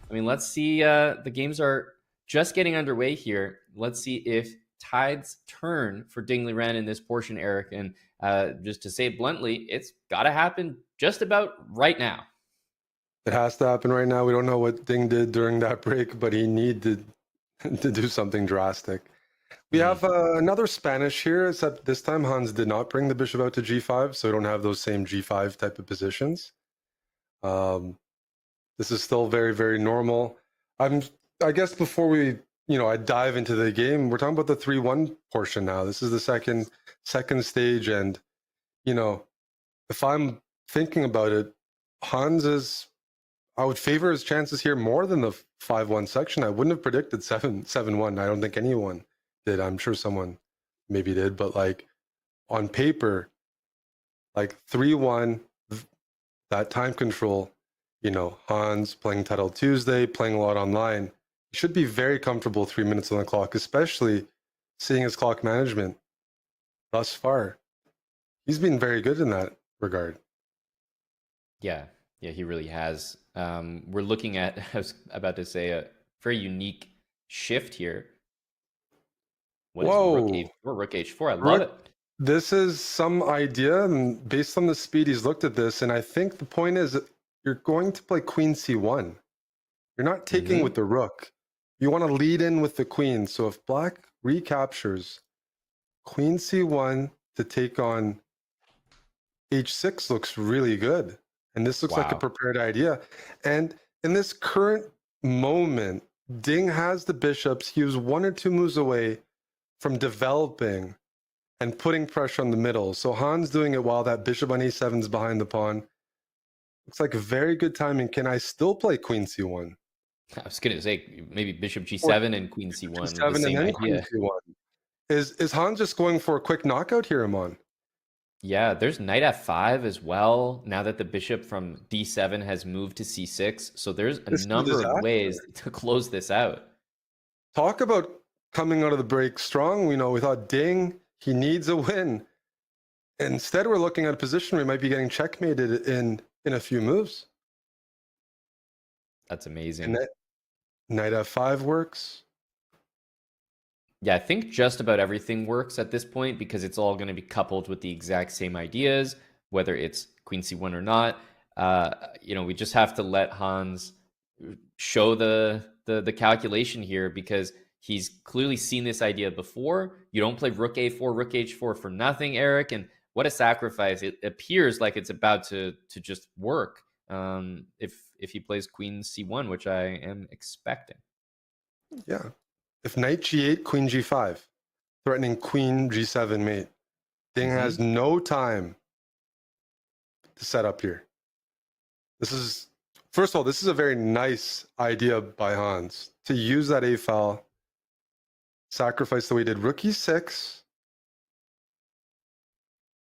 I mean, let's see. The games are just getting underway here. Let's see if tides turn for Ding Liren in this portion, Eric. And just to say it bluntly, it's got to happen just about right now. It has to happen right now. We don't know what Ding did during that break, but he needed to do something drastic. We have another Spanish here, except this time Hans did not bring the bishop out to g5, so we don't have those same g5 type of positions. This is still very, very normal. I guess before we, I dive into the game, we're talking about the 3-1 portion now. This is the second stage, and if I'm thinking about it, I would favor his chances here more than the 5-1 section. I wouldn't have predicted 7-1. I don't think anyone did. I'm sure someone maybe did, but like on paper, like 3-1, that time control, Hans playing Title Tuesday, playing a lot online, he should be very comfortable 3 minutes on the clock, especially seeing his clock management thus far. He's been very good in that regard. Yeah, he really has. We're looking at, I was about to say, a very unique shift here. What Whoa. is Rook H4? I love it. This is some idea, and based on the speed he's looked at this, and I think the point is that you're going to play Queen C1. You're not taking with the Rook. You want to lead in with the Queen. So if Black recaptures, Queen C1 to take on H6 looks really good. And this looks like a prepared idea. And in this current moment, Ding has the bishops. He was 1 or 2 moves away from developing and putting pressure on the middle. So Hans doing it while that bishop on E7 is behind the pawn. Looks like a very good timing. Can I still play Queen C1? I was going to say maybe bishop G7 and Queen C1. G7 the same and then idea. Queen C1. Is Hans just going for a quick knockout here, Amon? Yeah, there's knight F5 as well, now that the bishop from D7 has moved to C6. So there's a number of ways to close this out. Talk about coming out of the break strong. We thought Ding, he needs a win. Instead, we're looking at a position where we might be getting checkmated in a few moves. That's amazing. And knight F5 works. Yeah, I think just about everything works at this point because it's all going to be coupled with the exact same ideas, whether it's Queen C1 or not. We just have to let Hans show the calculation here because he's clearly seen this idea before. You don't play Rook A4, Rook H4 for nothing, Eric. And what a sacrifice. It appears like it's about to just work if he plays Queen C1, which I am expecting. Yeah. If Knight G8, Queen G5, threatening Queen G7 mate, Ding has no time to set up here. First of all, this is a very nice idea by Hans to use that A file, sacrifice the way he did Rook E6.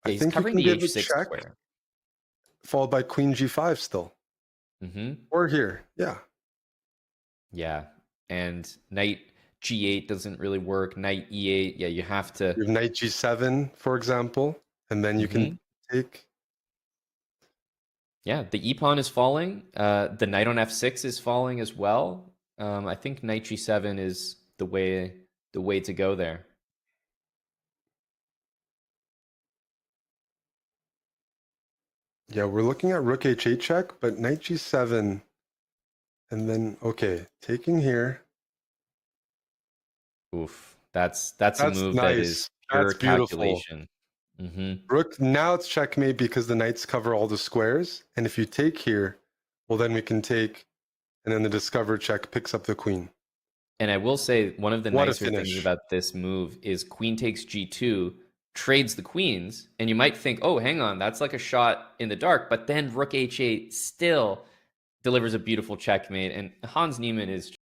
I think covering you can the give H6 a check, square. Followed by Queen G5 still. Or here, yeah. Yeah, and Knight G8 doesn't really work. Knight E8, yeah, you have to... You have Knight G7, for example, and then you can take... Yeah, the E-pawn is falling. The knight on F6 is falling as well. I think Knight G7 is the way to go there. Yeah, we're looking at Rook H8 check, but Knight G7, and then, okay, taking here. Oof, that's a move nice. That is pure that's beautiful. Calculation. Rook, now it's checkmate because the knights cover all the squares, and if you take here, well, then we can take, and then the discover check picks up the queen. And I will say, one of the nicer things about this move is queen takes G2, trades the queens, and you might think, oh, hang on, that's like a shot in the dark, but then Rook H8 still delivers a beautiful checkmate, and Hans Niemann is